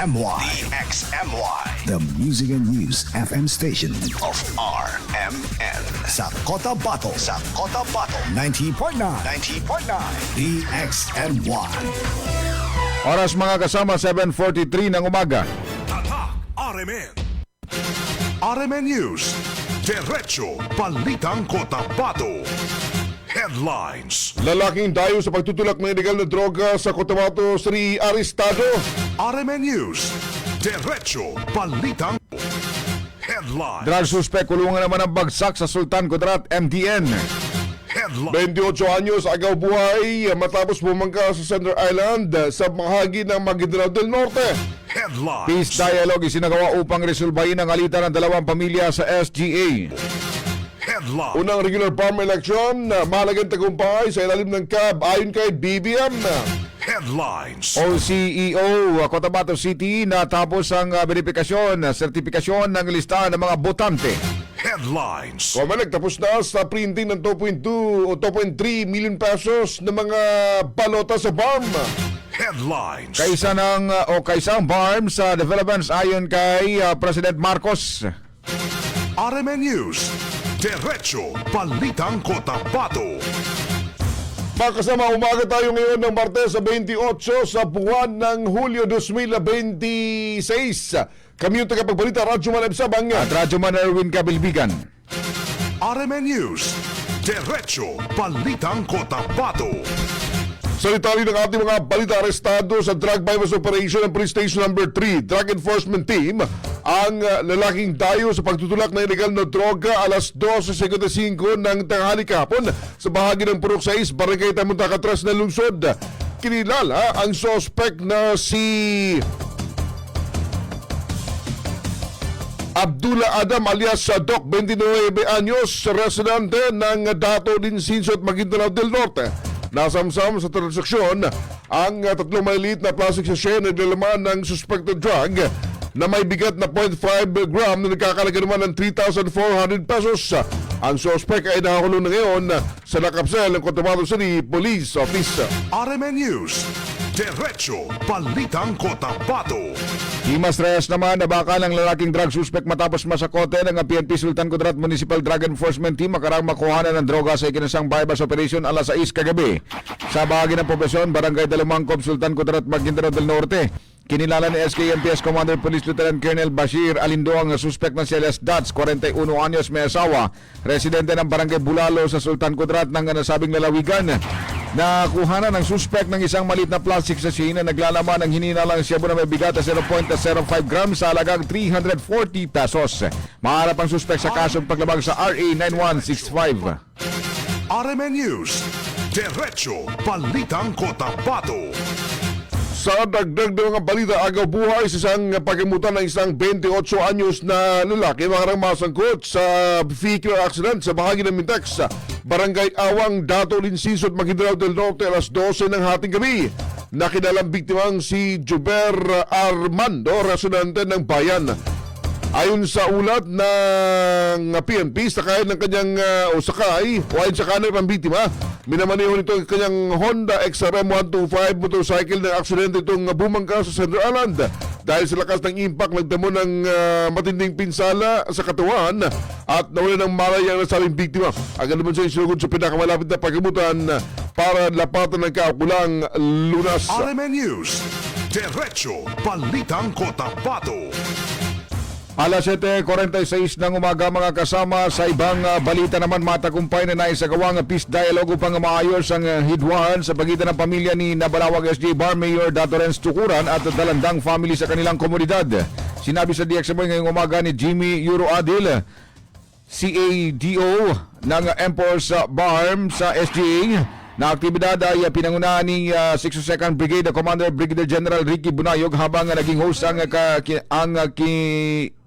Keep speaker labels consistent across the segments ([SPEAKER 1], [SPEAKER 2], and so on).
[SPEAKER 1] DXMY,
[SPEAKER 2] the Music and News FM station
[SPEAKER 1] of RMN.
[SPEAKER 2] sa Cotabato. 90.9 DXMY.
[SPEAKER 3] Oras mga kasama, 7:43 ng umaga.
[SPEAKER 1] Tatak RMN. RMN News. Diretso Balitang Cotabato. Headlines.
[SPEAKER 3] Lalaking dayo sa pagtutulak ng illegal na droga sa Cotabato City arestado.
[SPEAKER 1] RMN News. Diretso Balitang Headlines.
[SPEAKER 3] Drug suspect kulungan naman ang bagsak sa Sultan Kudarat, MDN.
[SPEAKER 1] Headlines.
[SPEAKER 3] 28 anyos agaw buhay matapos bumangka sa Center Island sa bahagi ng Maguindanao del Norte.
[SPEAKER 1] Headlines.
[SPEAKER 3] Peace dialogue isinagawa upang resolbahin ang alitan ng dalawang pamilya sa SGA.
[SPEAKER 1] Headlines.
[SPEAKER 3] Unang regular farm election, mahalagang tagumpay sa ilalim ng CAB ayon kay BBM.
[SPEAKER 1] Headlines.
[SPEAKER 3] OCEO, Cotabato City, natapos ang sertifikasyon ng listahan ng mga botante.
[SPEAKER 1] Headlines.
[SPEAKER 3] Comelec tapos na sa printing ng 2.2 o 2.3 million pesos ng mga balota sa farm.
[SPEAKER 1] Headlines.
[SPEAKER 3] Kaisa ang farm sa developments ayon kay President Marcos.
[SPEAKER 1] RMN News. Diretso Balitang Cotabato.
[SPEAKER 3] Mga kasama, umaga tayo ngayon ng Martes sa 28 sa buwan ng Hulyo 2026. Kami yung tagapagbalita, Radyo Man Sabang at Radyo Man Erwin Kabilbigan.
[SPEAKER 1] RMN News. Diretso Balitang Cotabato.
[SPEAKER 3] Sa itali ng ating mga balita, arestado sa drug bypass operation ng Police Station No. 3 Drug Enforcement Team ang lalaking dayo sa pagtutulak ng illegal na droga alas 12:55 ng tanghali kahapon sa bahagi ng Purok 6, Barangay Tamuntaka 3 na lungsod. Kinilala ang suspect na si Abdullah Adam alias Doc, 29 anyos, residente ng Dato din Sinsot, Maguindanao del Norte. Nasamsam sa transaksyon ang tatlong maliliit na plastic sachet na naglalaman ng suspected drug na may bigat na 0.5 gram na nagkakalaga naman ng 3,400 pesos. Ang suspect ay nakakulong na ngayon sa nakapsel ng Cotabato City Police Office.
[SPEAKER 1] RMN News. Diretso Balitang Cotabato.
[SPEAKER 3] Imas-rehas naman na baka ng lalaking drug suspect matapos masakote ng PNP Sultan Kudarat Municipal Drug Enforcement Team makarang makuhanan ng droga sa ikinasang bypass operation alas 6 kagabi. Sa bahagi ng poblasyon, Barangay Dalumangkob, Sultan Kudarat, Maguindanao del Norte. Kinilala ni SKMPS Commander Police Lieutenant Colonel Bashir Alindo ang suspect na si Elias Dats, 41 anyos, may asawa, residente ng Barangay Bulalo sa Sultan Kudarat ng nasabing lalawigan. Nakuhanan ng suspect ng isang maliit na plastic sachet na naglalaman ng hininalang siyabo na may bigat na 0.05 grams sa halagang 340 pesos. Maharap ang suspect sa kasong paglabag sa RA 9165.
[SPEAKER 1] RMN News. Diretso Balitang Cotabato.
[SPEAKER 3] Sa dagdag ng mga balita, agaw buhay sa isang pagkimutan ng isang 28 anyos na lalaki makarang masangkot sa vehicular accident sa bahagi ng Mintex, Barangay Awang, Dato Linsisot, Maguindanao del Norte alas 12 ng hating gabi. Nakilalang biktimang si Juber Armando, residente ng bayan. Ayon sa ulat ng PNP, sakay ng kanyang ayon sa kanay ng biktima, minamaneho nito ang kanyang Honda XRM 125 motorcycle ng aksidente itong bumangka sa Center Island. Dahil sa lakas ng impact, nagdamo ng matinding pinsala sa katawan at nawala ng malay ang nasabing biktima. Agad naman siya isulugod sa pinakamalapit na pagkabutan para lapatan ng kaukulang lunas.
[SPEAKER 1] RMN News. Diretso Balitang Cotabato.
[SPEAKER 3] Alas 7:46 ng umaga mga kasama, sa ibang balita naman, matagumpay na naisagawang peace dialogue upang maayos ang hidwaan sa pagitan ng pamilya ni Nabalawag SJ Bar Mayor Dato Renz Tukuran at Dalandang family sa kanilang komunidad. Sinabi sa DXMY ngayong umaga ni Jimmy Euro Adil, CADO ng Empress Barm sa SGA, na aktibidad ay pinangunahan ni 62nd Brigade Commander Brigadier General Ricky Bunayog habang naging host ang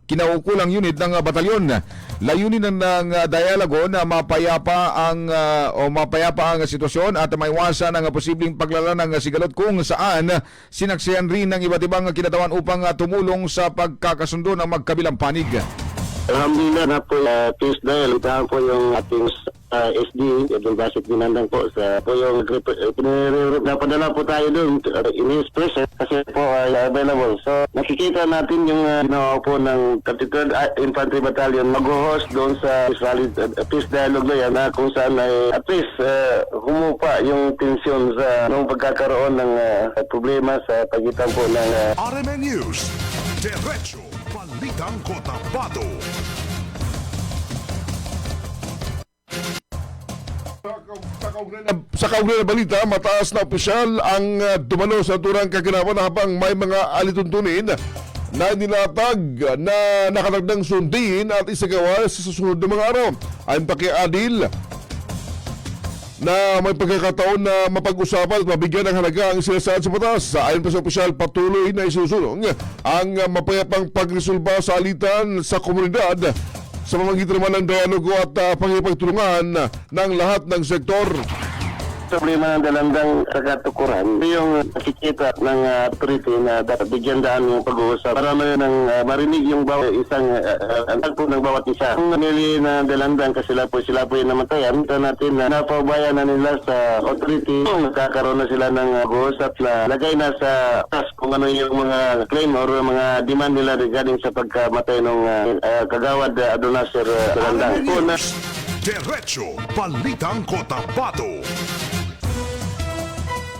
[SPEAKER 3] kinaukulang unit ng batalyon. Layunin ng dialogo na mapayapa ang sitwasyon at maiwasan ang posibleng paglala ng sigalot kung saan sinaksihan rin ng iba't ibang kinatawan upang tumulong sa pagkakasundo ng magkabilang panig.
[SPEAKER 4] Alhamdulillah na po, peace dialogue. Itahan po yung ating SD, Abdul Basit Binandang po sa po yung napadala po tayo doon in his presence kasi po ay available. So nakikita natin yung ginawa po ng 33rd Infantry Battalion mag-host doon sa peace dialogue na yan na kung saan ay at least humupa yung tensyon sa nung pagkakaroon ng problema sa pagitan po ng
[SPEAKER 1] RMN News, Diretso Balitang Cotabato.
[SPEAKER 3] Sa kaugnay na balita, mataas na opisyal ang dumalo sa turang kaginapan habang may mga alituntunin na nilatag na nakatagdang sundin at isagawa sa susunod na mga araw. Ayon pa kay Adil na may pagkakataon na mapag-usapan at mabigyan ng halaga ang sinasaad sa batas. Ayon pa sa opisyal, patuloy na isusulong ang mapayapang pagresolba sa alitan sa komunidad sa pamamagitan naman ng dialogo at pagkipagtulungan ng lahat ng sektor.
[SPEAKER 4] Problema ng dalandang katukuran, yung nakikita ng authority na dapat bigyan daan yung pag-uusap para marinig yung isang po ng bawat isa. Ang nanili na dalandang kasi sila po yung namatayan, ito natin na napabayan na nila sa authority kung nagkakaroon na sila ng pag-uusap na lagay na sa task kung ano yung mga claim or mga demand nila regarding sa pagkamatay ng kagawad Adonasir Dalandang.
[SPEAKER 1] RMN News, Diretso Balitang Cotabato.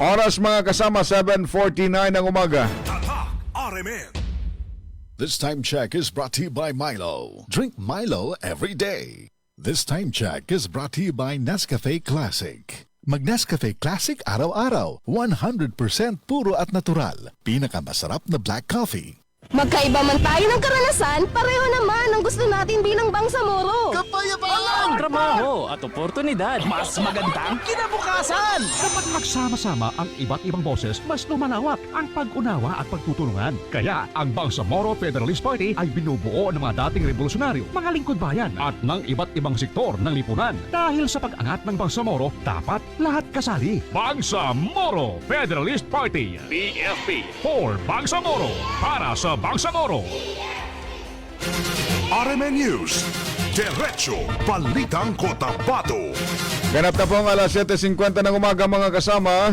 [SPEAKER 5] Oras mga kasama, 7:49 ng umaga.
[SPEAKER 1] Tatak RMN.
[SPEAKER 2] This time check is brought to you by Milo. Drink Milo every day. This time check is brought to you by Nescafe Classic. Mag-Nescafe Classic araw-araw. 100% puro at natural. Pinakamasarap na black coffee.
[SPEAKER 6] Magkaiba man tayo ng karanasan, pareho naman ang gusto natin bilang Bangsamoro.
[SPEAKER 7] Ang trabaho at oportunidad, mas magandang kinabukasan.
[SPEAKER 8] Kapag magsama-sama ang iba't ibang boses, mas lumalawak ang pag-unawa at pagtutulungan. Kaya ang Bangsamoro Federalist Party ay binubuo ng mga dating revolusyonaryo, mga lingkod bayan at ng iba't ibang sektor ng lipunan. Dahil sa pag-angat ng Bangsamoro, dapat lahat kasali. Bangsamoro Federalist Party, BFP, for Bangsamoro, para sa Bangsamoro.
[SPEAKER 1] RMN News, Diretso Balitang Cotabato.
[SPEAKER 5] Ganap na po ang alas 7:50 ng umaga mga kasama.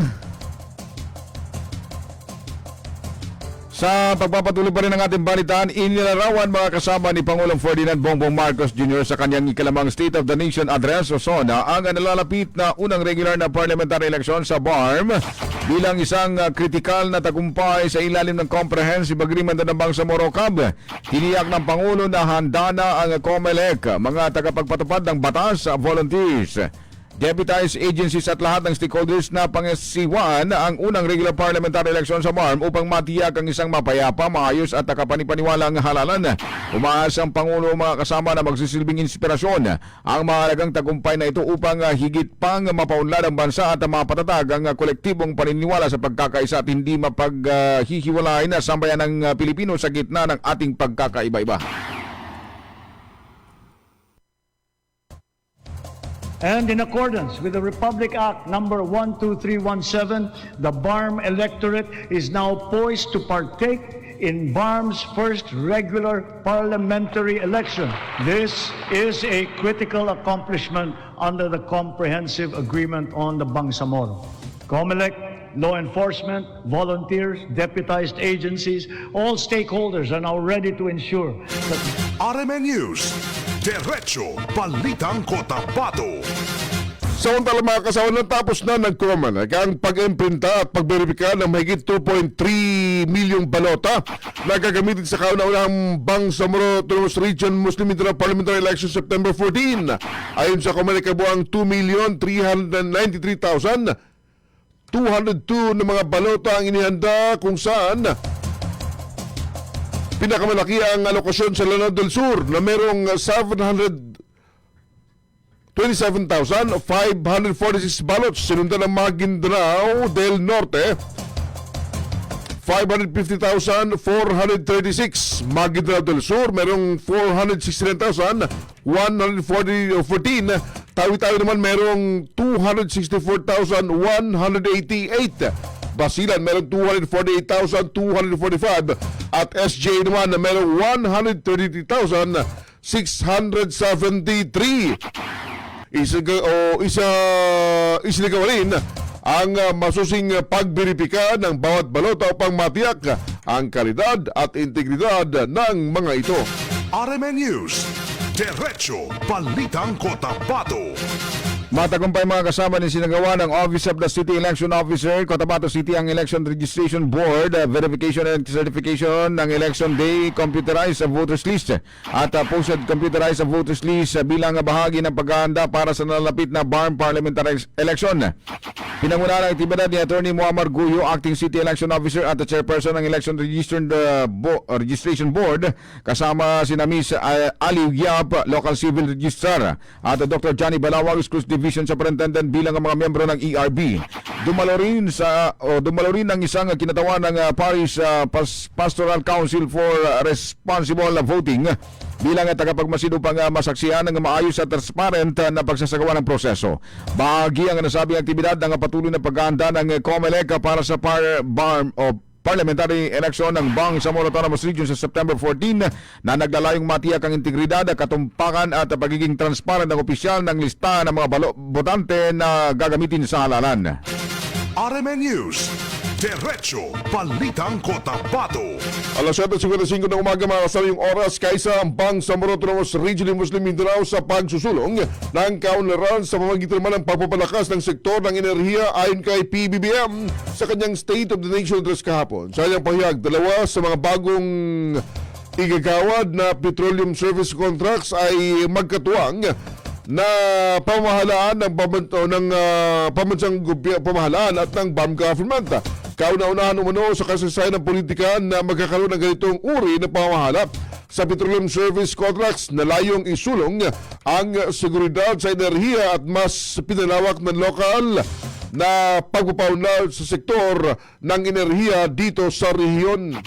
[SPEAKER 5] Sa pagpapatuloy pa rin ng ating balitaan, inilarawan mga kasama ni Pangulong Ferdinand Bongbong Marcos Jr. sa kanyang ikalamang State of the Nation Address o SONA ang nalalapit na unang regular na parliamentary election sa BARM bilang isang kritikal na tagumpay sa ilalim ng Comprehensive Agreement ng Bangsamoro CAB. Tiniyak ng Pangulo na handa na ang COMELEC, mga tagapagpatupad ng batas, volunteers, deputized agencies at lahat ng stakeholders na pangasiwan ang unang regular parliamentary election sa BARM upang matiyak ang isang mapayapa, maayos at nakapanipaniwalang halalan. Umaasa ang Pangulo mga kasama na magsisilbing inspirasyon ang mahalagang tagumpay na ito upang higit pang mapaunlad ang bansa at mapatatag ang kolektibong paniniwala sa pagkakaisa at hindi mapaghihiwalay na sambayan ng Pilipino sa gitna ng ating pagkakaiba-iba.
[SPEAKER 9] And in accordance with the Republic Act number 12317, the BARM electorate is now poised to partake in BARM's first regular parliamentary election. This is a critical accomplishment under the Comprehensive Agreement on the Bangsamoro. COMELEC, law enforcement, volunteers, deputized agencies, all stakeholders are now ready to ensure that
[SPEAKER 1] RMN News, Diretso Balitang Cotabato.
[SPEAKER 3] Samantala mga kasama, natapos na ng COMELEC ang pag-imprinta at pagberipika ng mahigit 2.3 milyong balota na gagamitin sa kauna-unahang Bangsamoro Autonomous Region Muslim Mindanao Parliamentary Election September 14. Ayon sa COMELEC, kabuang 2,393,202 na mga balota ang inihanda kung saan pinakamalaki ang alokasyon sa Lanao del Sur na merong 727,546 ballots. Sinundan ng Maguindanao del Norte, 550,436. Maguindanao del Sur, merong 469,114. Tawi-tawi naman merong 264,188. Basilan meron 248,245 at SJ naman na meron 133,673. isinagawa rin ang masusing pagberipika ng bawat balota upang matiyak ang kalidad at integridad ng mga ito.
[SPEAKER 1] RMN News, Diretso Balitang Cotabato.
[SPEAKER 5] Matagumpay mga kasama ni sinagawa ng Office of the City Election Officer, Cotabato City ang Election Registration Board, verification and certification ng Election Day, computerized voters list at posted computerized voters list bilang bahagi ng paghahanda para sa nalalapit na BARM Parliamentary Election. Pinangunahan ang aktibidad ni Attorney Muammar Guyo, Acting City Election Officer at Chairperson ng Election Registration Board, kasama si Ms. Ali Yap, Local Civil Registrar, at Dr. Johnny Balawag, Exclusive Division Superintendent bilang ang mga miyembro ng ERB. Dumalo rin ang isang kinatawan ng Parish Pastoral Council for Responsible Voting bilang tagapagmasid upang masaksihan ng maayos at transparent na pagsasagawa ng proseso. Bahagi ang nasabing aktibidad ng patuloy na paghahanda ng COMELEC para sa parliamentary election ng Bang Samoro Autonomous Region sa September 14 na naglalayong matiyak ang integridad, katumpakan at pagiging transparent ng opisyal ng listahan ng mga botante na gagamitin sa halalan.
[SPEAKER 1] RMN News, Diretso Balitang Cotabato.
[SPEAKER 3] Alas 7:55 ng umaga mga kasama yung oras kaysa ang Bang Samoro Autonomous Region ng Muslim Mindanao sa pagsusulong ng kaunlaran sa pamamagitan naman ng pagpapalakas ng sektor ng enerhiya ayon kay PBBM sa kanyang State of the Nation address kahapon. Sa kanyang pahayag, dalawa sa mga bagong igagawad na petroleum service contracts ay magkatuwang na pamahalaan ng pambansang pamahalaan at ng BAM government. Kauna-unahan umano sa kasaysayan ng politika na magkakaroon ng ganitong uri na pamahala sa petroleum service contracts na layong isulong ang seguridad sa enerhiya at mas pinalawak ng lokal na pagpapaunlad sa sektor ng enerhiya dito sa rehiyon.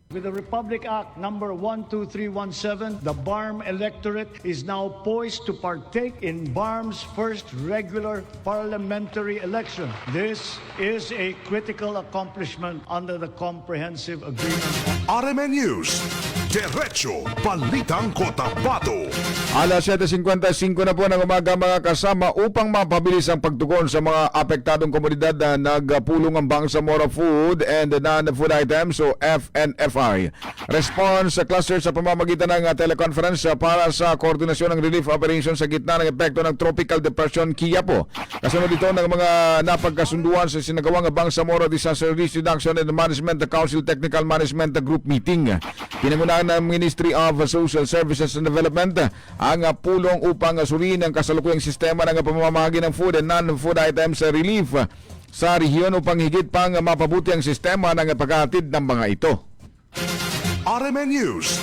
[SPEAKER 9] With the Republic Act number 12317, the BARM electorate is now poised to partake in BARM's first regular parliamentary election. This is a critical accomplishment under the comprehensive agreement.
[SPEAKER 1] RMN News, Diretso Balitang Cotabato.
[SPEAKER 5] Alas 7:55 na po ng umaga mga kasama upang mapabilis ang pagtugon sa mga apektadong komunidad na nagpulong ang Bangsamoro Food and Non-Food Items o FNFI. Response cluster sa pamamagitan ng teleconference para sa koordinasyon ng relief operations sa gitna ng epekto ng Tropical Depression Kiyapo. Kasunod dito ng mga napagkasunduan sa sinagawang Bangsamoro Disaster Risk Reduction and Management Council Technical Management Group meeting. Pinangunahan ng Ministry of Social Services and Development ang pulong upang suriin ang kasalukuyang sistema ng pamamahagi ng food and non-food items relief sa rehiyon upang higit pang mapabuti ang sistema ng paghahatid ng mga ito.
[SPEAKER 1] RMN News,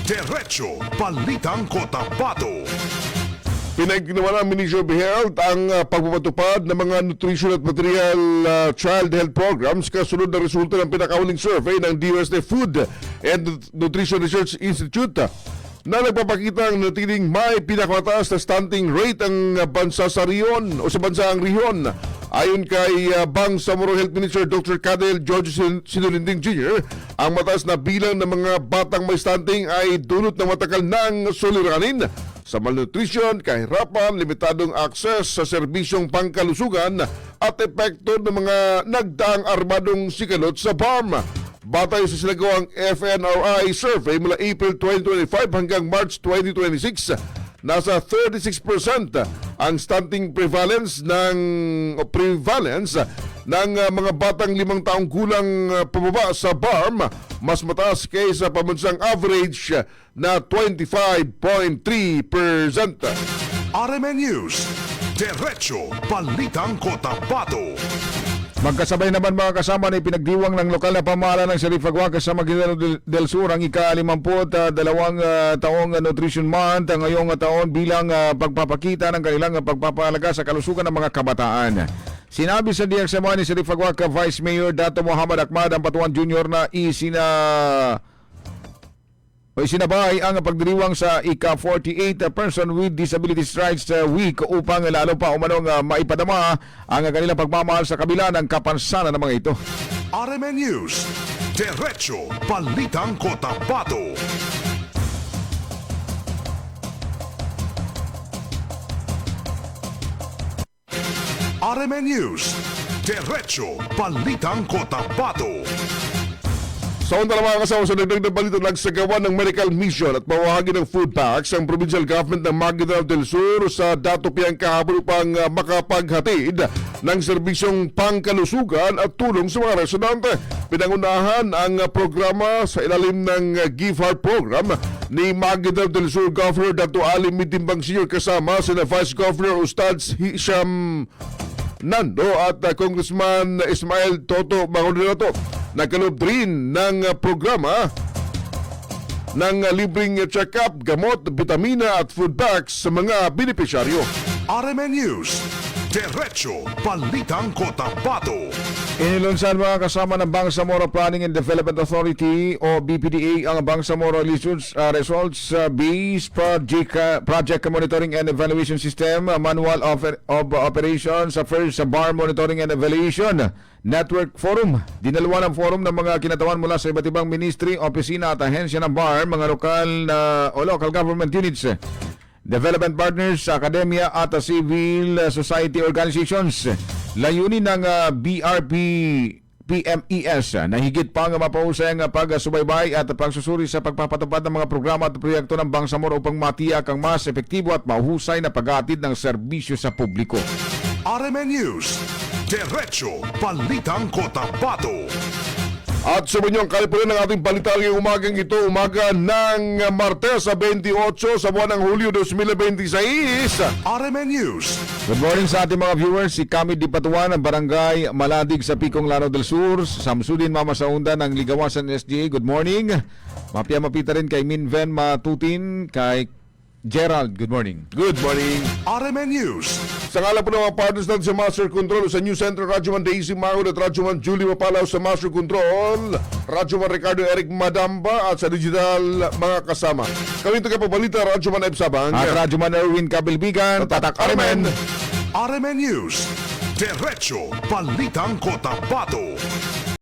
[SPEAKER 1] Diretso Balitang Cotabato.
[SPEAKER 3] Pinaginawa ng Ministry of Health ang pagpapatupad ng mga nutrition at material child health programs kasunod na resulta ng pinakahuling survey ng DOST Food and Nutrition Research Institute na nagpapakita ng natiling may pinakamataas na stunting rate ang bansa sa riyon o sa bansang riyon. Ayon kay Bangsamoro Health Minister Dr. Cadel George Sinulinding Jr., ang mataas na bilang ng mga batang may stunting ay dulot ng matagal ng suliranin sa malnutrition, kahirapan, limitadong akses sa serbisyong pangkalusugan at epekto ng mga nagdaang armadong sikalot sa BARM. Batay sa sinagawang FNRI survey mula April 2025 hanggang March 2026, nasa 36% ang stunting prevalence ng mga batang 5 taong gulang pababa sa BARM, mas mataas kaysa pambansang average na 25.3%.
[SPEAKER 1] RMN News, Diretso Balitang Cotabato.
[SPEAKER 5] Magkasabay naman mga kasama na ipinagdiwang ng lokal na pamahalaan ng Sarifagua kasama Maguindanao del Sur ang ika-52 taong Nutrition Month ngayong taon bilang pagpapakita ng kanilang pagpapahalaga sa kalusugan ng mga kabataan. Sinabi sa DXMO ni Sarifagua Vice Mayor Dato Muhammad Ahmad ang Patuan Jr. na isinabay ang pagdiriwang sa ika-48 Person with Disabilities Rights Week upang lalo pa umanong maipadama ang kanilang pagmamahal sa kabila ng kapansanan ng mga ito.
[SPEAKER 1] RMN News, Diretso Balitang Cotabato. RMN News. Diretso Balitang Cotabato.
[SPEAKER 3] Sa unta mga kasama sa dagdag na balita, nagsagawa ng medical mission at mawahagi ng food packs ang provincial government ng Maguindanao del Sur sa Dato Piang kahapon upang makapaghatid ng serbisyong pangkalusugan at tulong sa mga residente. Pinangunahan ang programa sa ilalim ng Give Heart Program ni Maguindanao del Sur Governor Dato Ali Mitimbang Sr. kasama sina Vice Governor Ustads Hisham Nando at Congressman Ismael Toto Mangolinato. Nagkaloob rin ng programa ng libreng check-up, gamot, vitamina at food bags sa mga benepisyaryo.
[SPEAKER 1] RMN News. Diretso Balitang Cotabato.
[SPEAKER 5] Inilunsan mga kasama ng Bangsamoro Planning and Development Authority o BPDA ang Bangsamoro Results Based Project Monitoring and Evaluation System, Manual of Operations, First Bar Monitoring and Evaluation Network Forum. Dinaluan ang forum ng mga kinatawan mula sa iba't ibang ministry, opisina at ahensya ng BAR, mga local government units, development partners, akademya at civil society organizations. Layunin ng BRP PMES na higit pang mapahusay ang pagsubaybay at pagsusuri sa pagpapatupad ng mga programa at proyekto ng Bangsamoro upang matiyak ang mas epektibo at mahusay na pag-aatid ng serbisyo sa publiko.
[SPEAKER 1] RMN News. Diretso Balitang Cotabato.
[SPEAKER 3] At sumunyo ang kalipunan ng ating balita ngayong umagang ito, umaga ng Martes sa 28 sa buwan ng Hulyo 2026.
[SPEAKER 1] RMN News.
[SPEAKER 5] Good morning sa ating mga viewers. Si Kami Dipatuan ng Barangay Maladig sa Picong, Lanao del Sur. Samsudin Mama Saunda ng Ligawasan SGA. Good morning. Mapita rin kay Minven Matutin, kay Gerald. Good morning.
[SPEAKER 3] Good morning.
[SPEAKER 1] RMN News.
[SPEAKER 3] Sa ngala po ng mga partners natin sa Master Control, sa News Center, Radyoman Daisy Mahon at Radyoman Julie Mapalaw sa Master Control, Radyoman Ricardo Eric Madamba at sa digital mga kasama. Kami ito kapabalita, Radyoman Eb Sabang
[SPEAKER 5] At Radyoman Erwin Kabilbigan, Tatak Armen.
[SPEAKER 1] RMN News. Diretso Balitang Cotabato.